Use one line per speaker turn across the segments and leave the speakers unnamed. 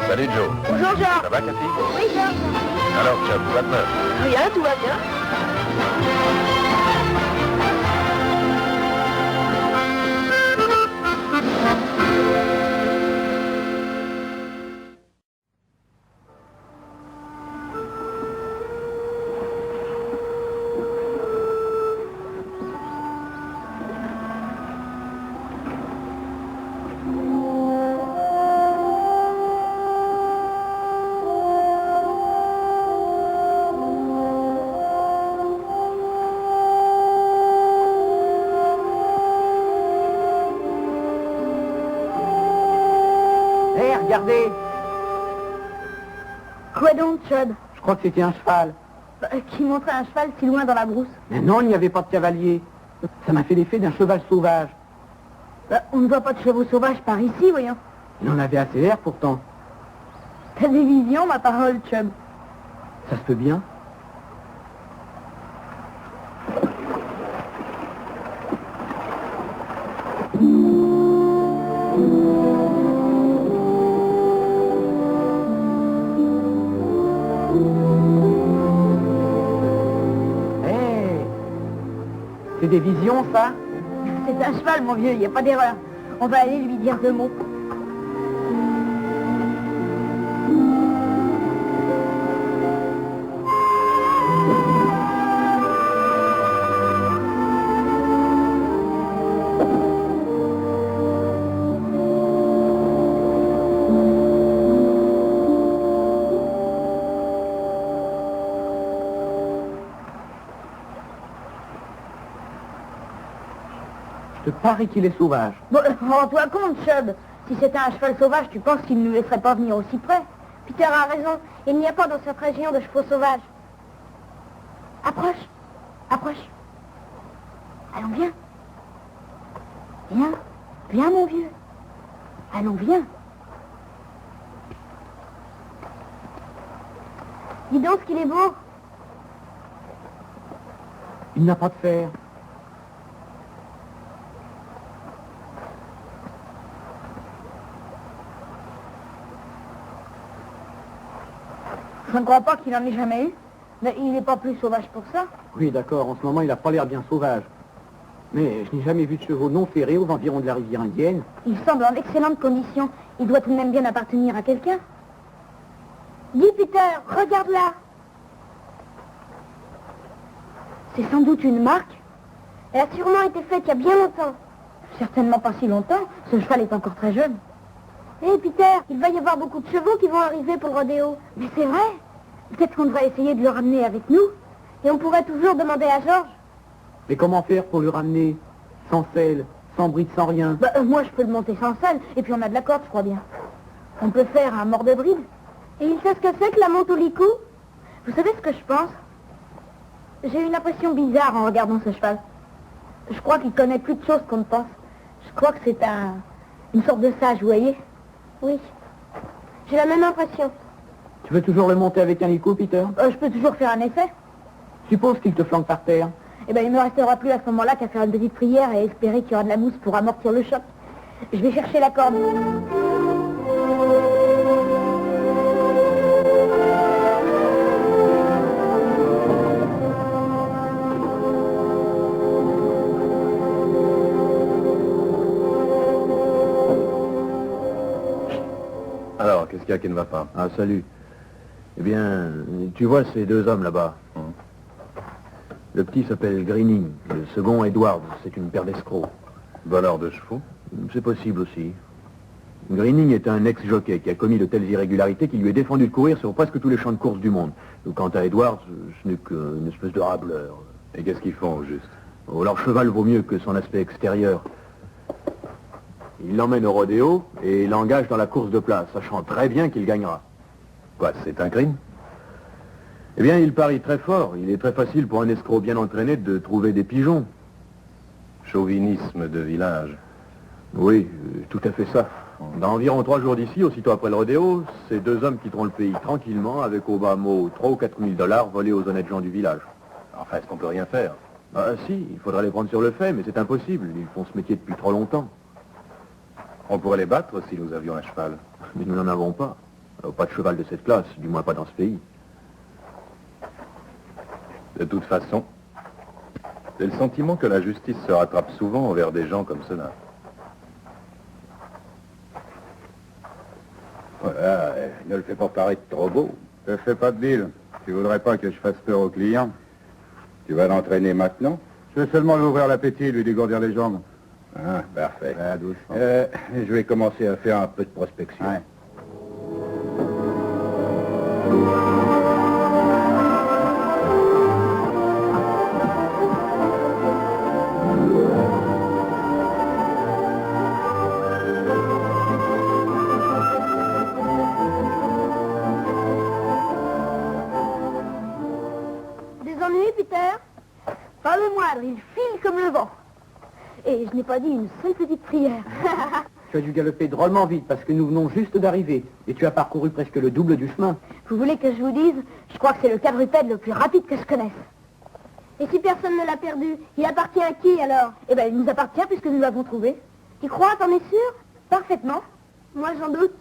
Salut Joe.
Bonjour Georges.
Ça va Cathy?
Oui Georges.
Alors Chuck, quoi de neuf?
Rien, tout va bien.
Regardez.
Quoi donc, Chud?
Je crois que c'était un cheval.
Qui montrait un cheval si loin dans la brousse?
Mais non, il n'y avait pas de cavalier. Ça m'a fait l'effet d'un cheval sauvage.
On ne voit pas de chevaux sauvages par ici, voyons.
Il en avait assez l'air pourtant.
T'as des visions, ma parole, Chud.
Ça se peut bien. C'est des visions, ça?
C'est un cheval, mon vieux, il n'y a pas d'erreur. On va aller lui dire 2 mots.
Je te parie qu'il est sauvage.
Bon, rends-toi compte, Chub. Si c'était un cheval sauvage, tu penses qu'il ne nous laisserait pas venir aussi près? Peter a raison. Il n'y a pas dans cette région de chevaux sauvages. Approche. Approche. Allons, viens. Viens. Viens, mon vieux. Allons, viens. Dis donc ce qu'il est beau.
Il n'a pas de fer.
Je ne crois pas qu'il en ait jamais eu. Mais il n'est pas plus sauvage pour ça.
Oui, d'accord, en ce moment, il n'a pas l'air bien sauvage. Mais je n'ai jamais vu de chevaux non ferrés aux environs de la rivière indienne.
Il semble en excellente condition. Il doit tout de même bien appartenir à quelqu'un. Dis, Peter, regarde là. C'est sans doute une marque. Elle a sûrement été faite il y a bien longtemps. Certainement pas si longtemps. Ce cheval est encore très jeune. Hé, Peter, il va y avoir beaucoup de chevaux qui vont arriver pour le rodéo. Mais c'est vrai. Peut-être qu'on devrait essayer de le ramener avec nous. Et on pourrait toujours demander à Georges.
Mais comment faire pour le ramener? Sans selle, sans bride, sans rien.
Moi, je peux le monter sans selle. Et puis on a de la corde, je crois bien. On peut faire un mort de bride. Et il sait ce que c'est que la monte au licou? Vous savez ce que je pense? J'ai une impression bizarre en regardant ce cheval. Je crois qu'il connaît plus de choses qu'on ne pense. Je crois que c'est une sorte de sage, vous voyez? Oui. J'ai la même impression.
Tu veux toujours le monter avec un licou, Peter?
Je peux toujours faire un essai.
Suppose qu'il te flanque par terre.
Eh bien, il ne me restera plus à ce moment-là qu'à faire une petite prière et espérer qu'il y aura de la mousse pour amortir le choc. Je vais chercher la corde.
Alors, qu'est-ce qu'il y a qui ne va pas?
Ah, salut. Eh bien, tu vois ces 2 hommes là-bas. Le petit s'appelle Greening, le second Edwards, c'est une paire d'escrocs.
Voleur de chevaux?
C'est possible aussi. Greening est un ex-jockey qui a commis de telles irrégularités qu'il lui est défendu de courir sur presque tous les champs de course du monde. Quant à Edwards, ce n'est qu'une espèce de rableur.
Et qu'est-ce qu'ils font, au juste?
Oh, leur cheval vaut mieux que son aspect extérieur. Il l'emmène au rodéo et l'engage dans la course de place, sachant très bien qu'il gagnera.
Quoi, c'est un crime?
Eh bien, il parie très fort. Il est très facile pour un escroc bien entraîné de trouver des pigeons.
Chauvinisme de village.
Oui, tout à fait ça. Dans environ 3 jours d'ici, aussitôt après le rodéo, c'est 2 hommes quitteront le pays tranquillement avec au bas mot 3 ou 4 000 $ volés aux honnêtes gens du village.
Enfin, est-ce qu'on peut rien faire?
Ah si, il faudrait les prendre sur le fait, mais c'est impossible. Ils font ce métier depuis trop longtemps.
On pourrait les battre si nous avions un cheval.
Mais nous n'en avons pas. Pas de cheval de cette classe, du moins pas dans ce pays.
De toute façon, j'ai le sentiment que la justice se rattrape souvent envers des gens comme cela.
Voilà, ne le fais pas paraître trop beau. Ne fais pas de deal. Tu voudrais pas que je fasse peur aux clients? Tu vas l'entraîner maintenant? Je vais seulement lui ouvrir l'appétit et lui dégourdir les jambes. Ah, parfait.
Ouais, doucement.
Je vais commencer à faire un peu de prospection.
Ouais.
Des ennuis, Peter? Pas le moindre, il file comme le vent. Et je n'ai pas dit une seule petite prière.
Tu as dû galoper drôlement vite parce que nous venons juste d'arriver. Et tu as parcouru presque le double du chemin.
Vous voulez que je vous dise? Je crois que c'est le quadrupède le plus rapide que je connaisse. Et si personne ne l'a perdu, il appartient à qui alors? Eh bien, il nous appartient puisque nous l'avons trouvé. Tu crois, t'en es sûr? Parfaitement. Moi, j'en doute.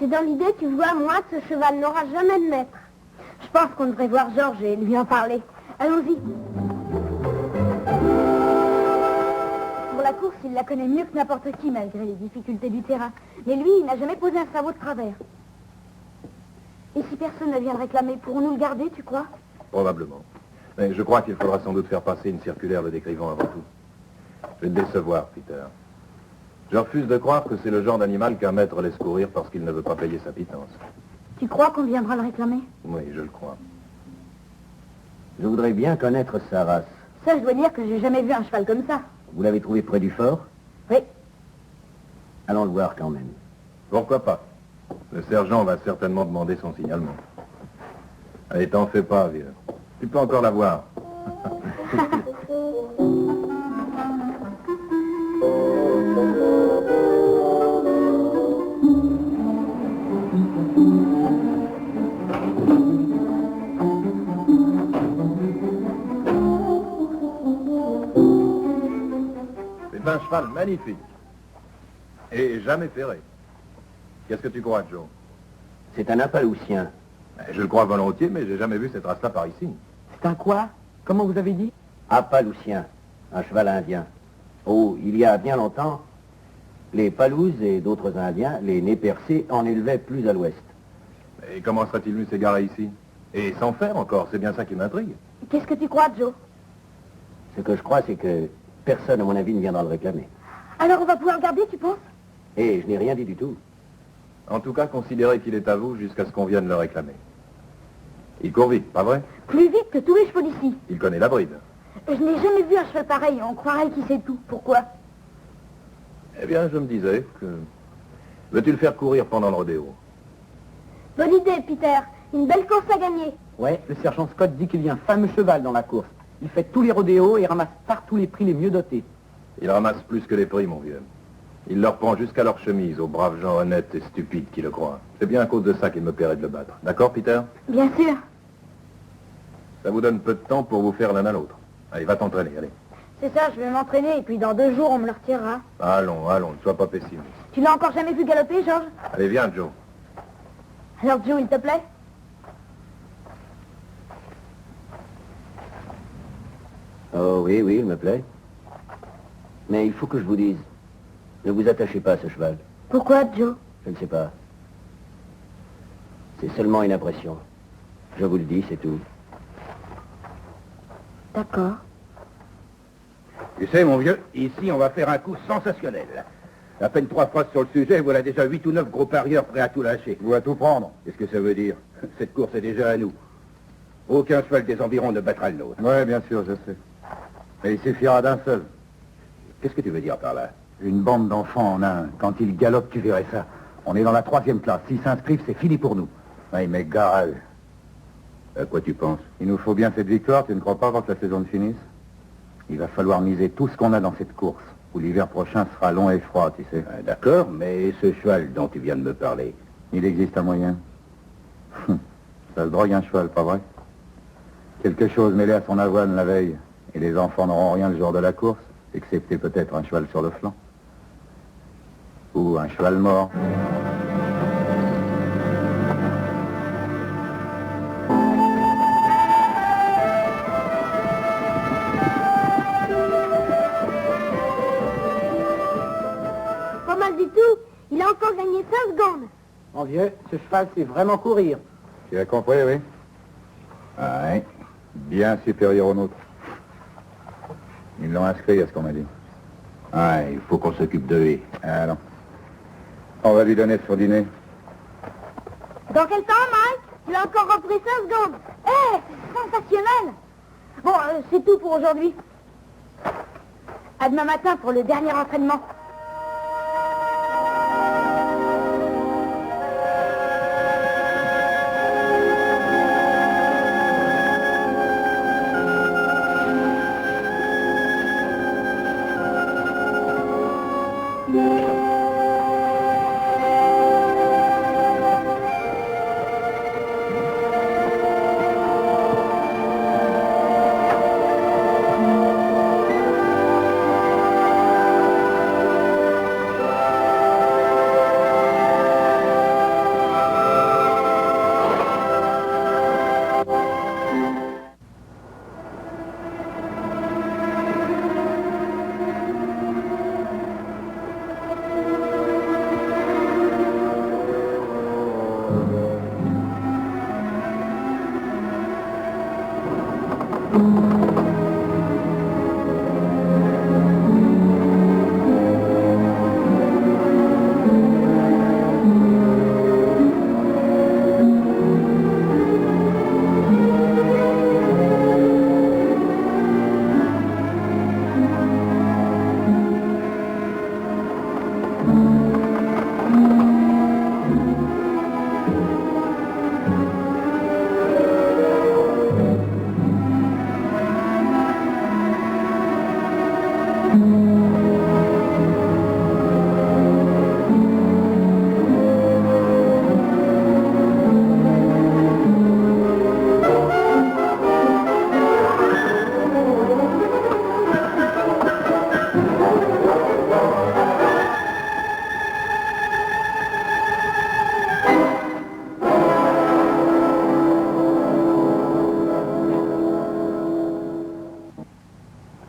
J'ai dans l'idée, tu vois, moi, ce cheval n'aura jamais de maître. Je pense qu'on devrait voir Georges et lui en parler. Allons-y. Pour la course, il la connaît mieux que n'importe qui, malgré les difficultés du terrain. Mais lui, il n'a jamais posé un sabot de travers. Et si personne ne vient le réclamer, pourrons-nous le garder, tu crois?
Probablement. Mais je crois qu'il faudra sans doute faire passer une circulaire le décrivant avant tout. Je vais te décevoir, Peter. Je refuse de croire que c'est le genre d'animal qu'un maître laisse courir parce qu'il ne veut pas payer sa pitance.
Tu crois qu'on viendra le réclamer?
Oui, je le crois.
Je voudrais bien connaître sa race.
Ça, je dois dire que j'ai jamais vu un cheval comme ça.
Vous l'avez trouvé près du fort?
Oui.
Allons le voir quand même.
Pourquoi pas? Le sergent va certainement demander son signalement. Allez, t'en fais pas, vieux. Tu peux encore la voir. C'est un cheval magnifique. Et jamais ferré. Qu'est-ce que tu crois, Joe?
C'est un Appalousien.
Je le crois volontiers, mais j'ai jamais vu cette race-là par ici.
C'est un quoi? Comment vous avez dit?
Appalousien, un cheval indien. Oh, il y a bien longtemps, les Palouse et d'autres Indiens, les nez percés, en élevaient plus à l'ouest.
Et comment serait-il venu s'égarer ici? Et sans faire encore, c'est bien ça qui m'intrigue.
Qu'est-ce que tu crois, Joe?
Ce que je crois, c'est que personne, à mon avis, ne viendra le réclamer.
Alors on va pouvoir le garder, tu penses?
Et je n'ai rien dit du tout.
En tout cas, considérez qu'il est à vous jusqu'à ce qu'on vienne le réclamer. Il court vite, pas vrai?
Plus vite que tous les chevaux d'ici.
Il connaît la bride.
Je n'ai jamais vu un cheval pareil, on croirait qu'il sait tout. Pourquoi?
Eh bien, je me disais que... Veux-tu le faire courir pendant le rodéo?
Bonne idée, Peter. Une belle course à gagner.
Ouais, le sergent Scott dit qu'il y a un fameux cheval dans la course. Il fait tous les rodéos et ramasse partout les prix les mieux dotés.
Il ramasse plus que les prix, mon vieux. Il leur prend jusqu'à leur chemise, aux braves gens honnêtes et stupides qui le croient. C'est bien à cause de ça qu'il me paierait de le battre. D'accord, Peter?
Bien sûr.
Ça vous donne peu de temps pour vous faire l'un à l'autre. Allez, va t'entraîner, allez.
C'est ça, je vais m'entraîner et puis dans 2 jours, on me le retirera.
Allons, allons, ne sois pas pessimiste.
Tu l'as encore jamais vu galoper, Georges?
Allez, viens, Joe.
Alors, Joe, il te plaît?
Oh oui, oui, il me plaît. Mais il faut que je vous dise, ne vous attachez pas à ce cheval.
Pourquoi, Joe?
Je ne sais pas. C'est seulement une impression. Je vous le dis, c'est tout.
D'accord.
Tu sais, mon vieux, ici, on va faire un coup sensationnel. À peine 3 phrases sur le sujet, voilà déjà 8 ou 9 gros parieurs prêts à tout lâcher.
Ou à tout prendre.
Qu'est-ce que ça veut dire? Cette course est déjà à nous. Aucun cheval des environs ne battra le nôtre.
Ouais, bien sûr, je sais. Mais il suffira d'un seul.
Qu'est-ce que tu veux dire par là?
Une bande d'enfants en un. Quand ils galopent, tu verrais ça. On est dans la 3e classe. S'ils s'inscrivent, c'est fini pour nous. Oui, mais gare à eux.
À quoi tu penses?
Il nous faut bien cette victoire, tu ne crois pas, avant que la saison ne finisse? Il va falloir miser tout ce qu'on a dans cette course, où l'hiver prochain sera long et froid, tu sais.
D'accord, mais ce cheval dont tu viens de me parler...
Il existe un moyen. Ça se drogue un cheval, pas vrai? Quelque chose mêlé à son avoine la veille, et les enfants n'auront rien le jour de la course, excepté peut-être un cheval sur le flanc. Ou un cheval mort.
Pas mal du tout. Il a encore gagné 5 secondes.
Mon vieux, ce cheval sait vraiment courir.
Tu as compris, oui? Ouais. Bien supérieur au nôtre. Ils l'ont inscrit à ce qu'on m'a dit.
Ouais, il faut qu'on s'occupe de lui.
Ah non. On va lui donner son dîner.
Dans quel temps, Mike? Il a encore repris 5 secondes. Sensationnel. Bon, c'est tout pour aujourd'hui. À demain matin pour le dernier entraînement.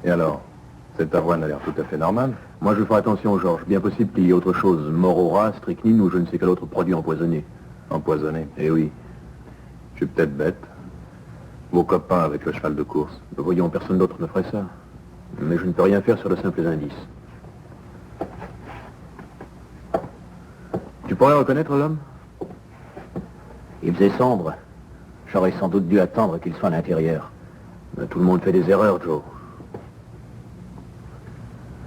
Et alors? Cette avoine a l'air tout à fait normale.
Moi, je ferai attention, Georges. Bien possible qu'il y ait autre chose. Morora, strychnine ou je ne sais quel autre produit empoisonné.
Empoisonné.
Eh oui.
Je suis peut-être bête. Vos copains avec le cheval de course.
Voyons, personne d'autre ne ferait ça. Mais je ne peux rien faire sur de simples indices. Tu pourrais reconnaître l'homme?
Il faisait sombre. J'aurais sans doute dû attendre qu'il soit à l'intérieur.
Ben, tout le monde fait des erreurs, Joe.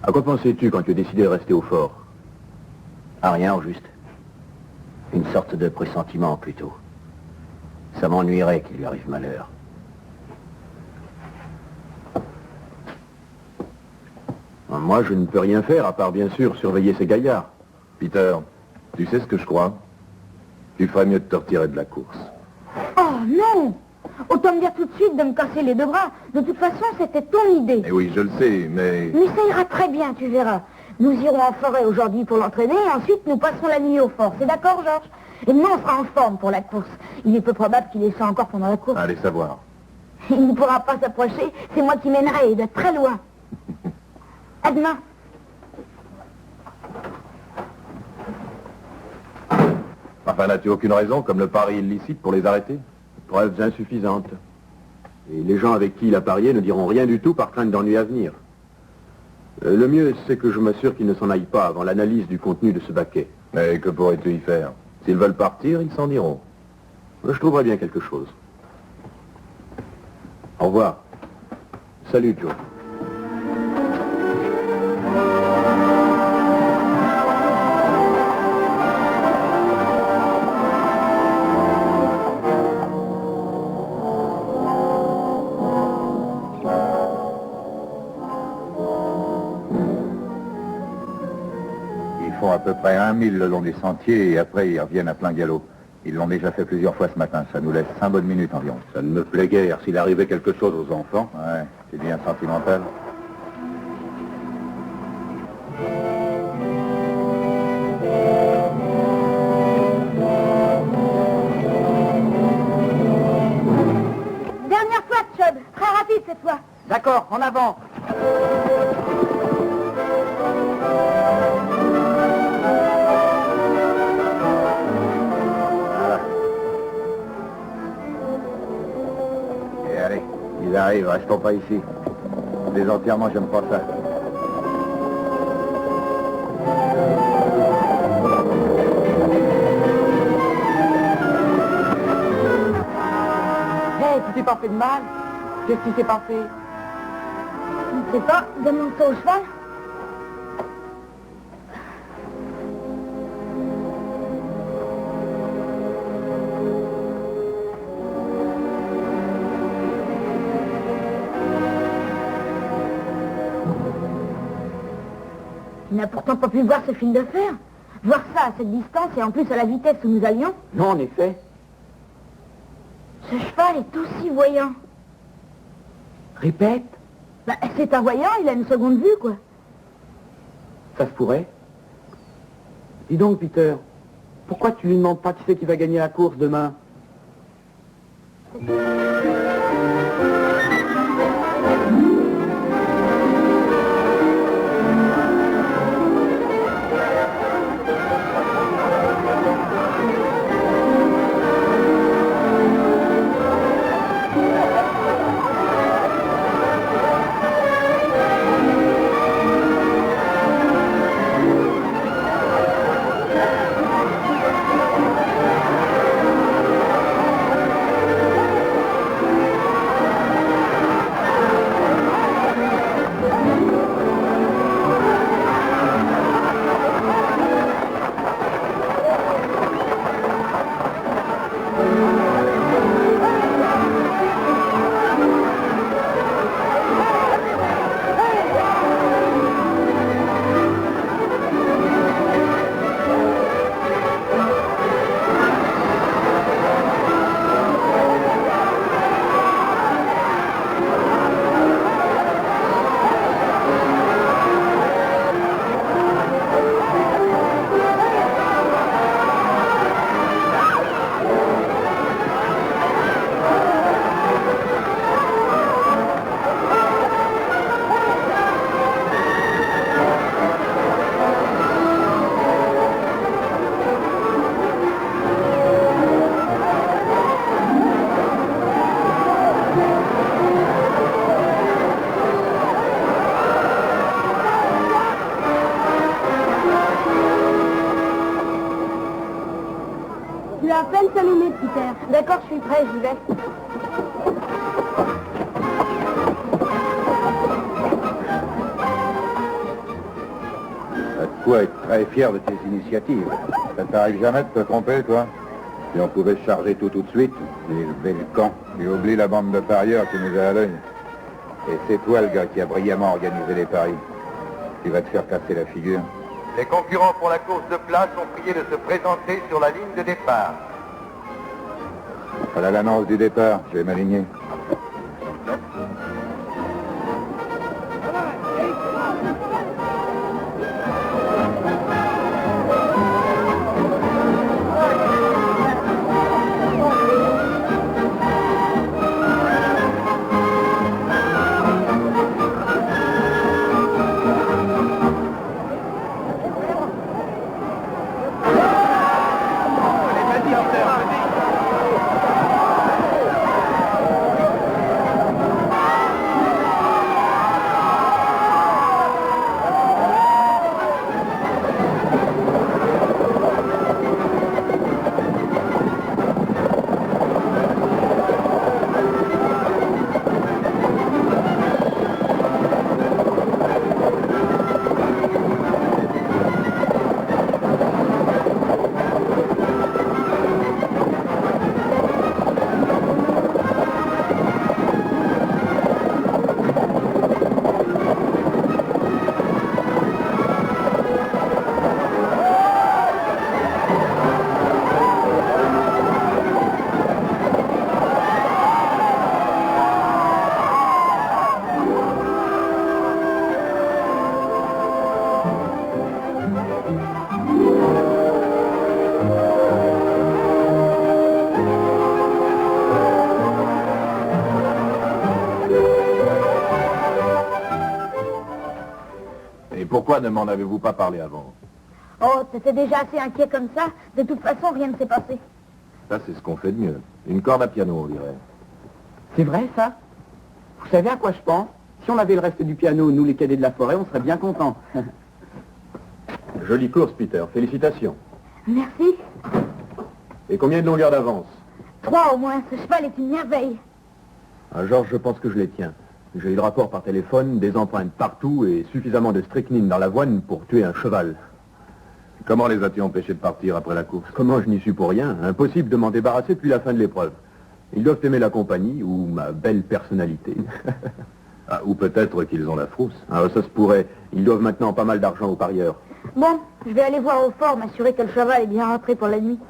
À quoi pensais-tu quand tu as décidé de rester au fort?
À rien, au juste. Une sorte de pressentiment, plutôt. Ça m'ennuierait qu'il lui arrive malheur.
Moi, je ne peux rien faire, à part, bien sûr, surveiller ces gaillards.
Peter, tu sais ce que je crois? Tu ferais mieux de te retirer de la course.
Oh non! Autant me dire tout de suite de me casser les 2 bras. De toute façon, c'était ton idée.
Eh oui, je le sais, mais...
Mais ça ira très bien, tu verras. Nous irons en forêt aujourd'hui pour l'entraîner et ensuite nous passerons la nuit au fort. C'est d'accord, Georges? Et demain, on sera en forme pour la course. Il est peu probable qu'il ait ça encore pendant la course.
Allez savoir.
Il ne pourra pas s'approcher. C'est moi qui mènerai et de très loin. À demain.
Enfin, n'as-tu aucune raison, comme le pari illicite, pour les arrêter?
Preuves insuffisantes. Et les gens avec qui il a parié ne diront rien du tout par crainte d'ennuis à venir. Le mieux, c'est que je m'assure qu'ils ne s'en aillent pas avant l'analyse du contenu de ce baquet.
Mais que pourrais-tu y faire? S'ils veulent partir, ils s'en iront.
Je trouverai bien quelque chose. Au revoir. Salut, Joe.
font à peu près 1 000 le long des sentiers et après ils reviennent à plein galop. Ils l'ont déjà fait plusieurs fois ce matin. Ça nous laisse 5 bonnes minutes environ.
Ça ne me plaît guère. S'il arrivait quelque chose aux enfants...
Ouais, c'est bien sentimental.
Dernière fois, Chubb. Très rapide cette fois.
D'accord, en avant.
Voilà. Et allez, ils arrivent, restons pas ici. Les entièrement, j'aime pas ça.
Hé, tu t'es pas fait de mal? Qu'est-ce qui s'est passé?
Je ne sais pas. Donne-moi ça au cheval. Tu n'as pourtant pas pu voir ce fil de fer. Voir ça à cette distance et en plus à la vitesse où nous allions.
Non, en effet.
Ce cheval est aussi voyant.
Répète.
Bah, c'est un voyant, il a une seconde vue, quoi.
Ça se pourrait. Dis donc, Peter, pourquoi tu lui demandes pas qui c'est qui va gagner la course demain?
Tu as à peine 5 minutes, Peter. D'accord, je suis prêt, j'y vais.
T'as de quoi être très fier de tes initiatives. Ça t'arrive jamais de te tromper, toi? Si on pouvait se charger tout de suite, et lever le camp, et oublie la bande de parieurs qui nous a à l'œil. Et c'est toi le gars qui a brillamment organisé les paris. Tu vas te faire casser la figure.
Les concurrents pour la course de place sont priés de se présenter sur la ligne de départ.
Voilà l'annonce du départ, je vais m'aligner.
pourquoi ne m'en avez-vous pas parlé avant?
Oh, t'étais déjà assez inquiet comme ça. De toute façon, rien ne s'est passé.
Ça, c'est ce qu'on fait de mieux. Une corde à piano, on dirait.
C'est vrai, ça? Vous savez à quoi je pense? Si on avait le reste du piano, nous les cadets de la forêt, on serait bien contents.
Jolie course, Peter. Félicitations.
Merci.
Et combien de longueur d'avance?
3 au moins. Ce cheval est une merveille.
Ah, Georges, je pense que je les tiens. J'ai eu le rapport par téléphone, des empreintes partout et suffisamment de strychnine dans l'avoine pour tuer un cheval.
Comment les as-tu empêchés de partir après la course?
Comment je n'y suis pour rien? Impossible de m'en débarrasser depuis la fin de l'épreuve. Ils doivent aimer la compagnie ou ma belle personnalité.
Ah, ou peut-être qu'ils ont la frousse.
Ah, ça se pourrait. Ils doivent maintenant pas mal d'argent aux parieurs.
Bon, je vais aller voir au fort, m'assurer que le cheval est bien rentré pour la nuit.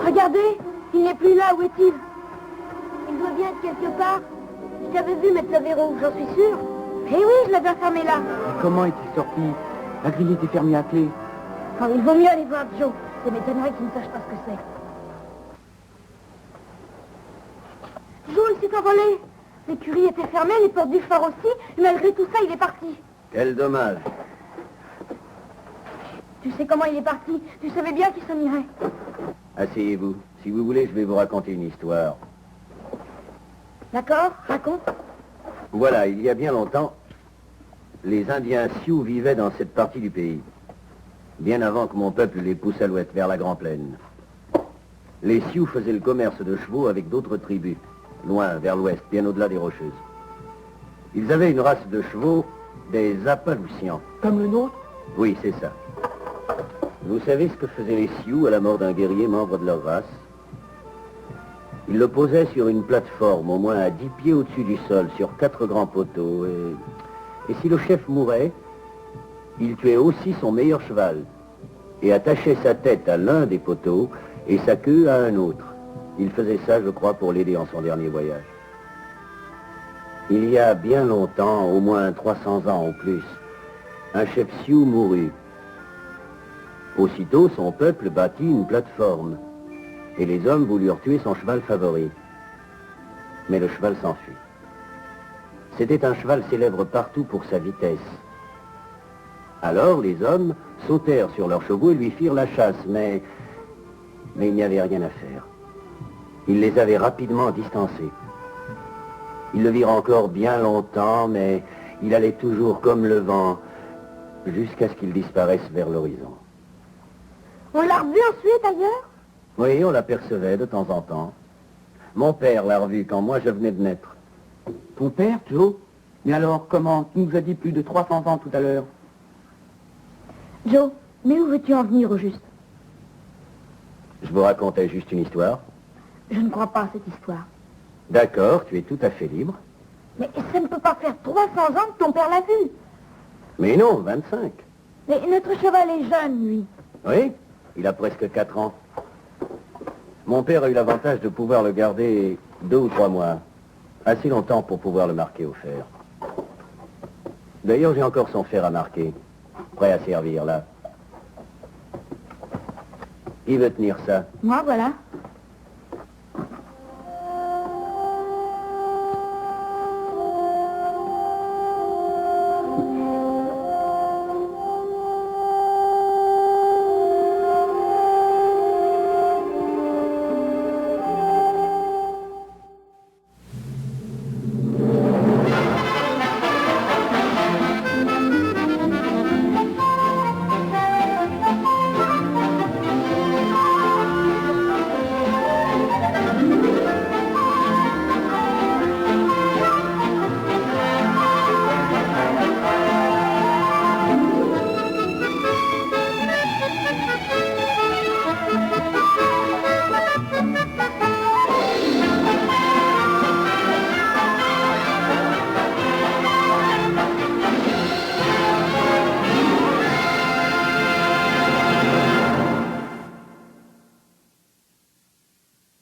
Regardez, il n'est plus là, où est-il? Il doit bien être quelque part. Je t'avais vu mettre le verrou, j'en suis sûre. Eh oui, je l'avais fermé là.
Comment est-il sorti? La grille était fermée à clé.
Oh, il vaut mieux aller voir Joe. Ça m'étonnerait qu'il ne sache pas ce que c'est. Joe, il s'est envolé. L'écurie était fermée, les portes du phare aussi. Et malgré tout ça, il est parti.
Quel dommage.
Tu sais comment il est parti? Tu savais bien qu'il s'en irait.
Asseyez-vous. Si vous voulez, je vais vous raconter une histoire.
D'accord, raconte.
Voilà, il y a bien longtemps, les Indiens Sioux vivaient dans cette partie du pays. Bien avant que mon peuple les pousse à l'ouest, vers la Grande Plaine. Les Sioux faisaient le commerce de chevaux avec d'autres tribus, loin, vers l'ouest, bien au-delà des Rocheuses. Ils avaient une race de chevaux, des Appaloochiens.
Comme le nôtre?
Oui, c'est ça. Vous savez ce que faisaient les Sioux à la mort d'un guerrier membre de leur race? Ils le posaient sur une plateforme, au moins à 10 pieds au-dessus du sol, sur 4 grands poteaux, et si le chef mourait, il tuait aussi son meilleur cheval, et attachait sa tête à l'un des poteaux, et sa queue à un autre. Il faisait ça, je crois, pour l'aider en son dernier voyage. Il y a bien longtemps, au moins 300 ans ou plus, un chef Sioux mourut. Aussitôt, son peuple bâtit une plateforme, et les hommes voulurent tuer son cheval favori. Mais le cheval s'enfuit. C'était un cheval célèbre partout pour sa vitesse. Alors, les hommes sautèrent sur leurs chevaux et lui firent la chasse, mais il n'y avait rien à faire. Ils les avaient rapidement distancés. Ils le virent encore bien longtemps, mais il allait toujours comme le vent, jusqu'à ce qu'il disparaisse vers l'horizon.
On l'a revu ensuite ailleurs?
Oui, on l'apercevait de temps en temps. Mon père l'a revu quand moi je venais de naître.
Ton père, Joe? Mais alors, comment? Tu nous as dit plus de 300 ans tout à l'heure.
Joe, mais où veux-tu en venir au juste?
Je vous racontais juste une histoire.
Je ne crois pas à cette histoire.
D'accord, tu es tout à fait libre.
Mais ça ne peut pas faire 300 ans que ton père l'a vu.
Mais non, 25.
Mais notre cheval est jeune, lui.
Oui, il a presque 4 ans. Mon père a eu l'avantage de pouvoir le garder 2 ou 3 mois. Assez longtemps pour pouvoir le marquer au fer. D'ailleurs, j'ai encore son fer à marquer. Prêt à servir, là. Qui veut tenir ça?
Moi, voilà.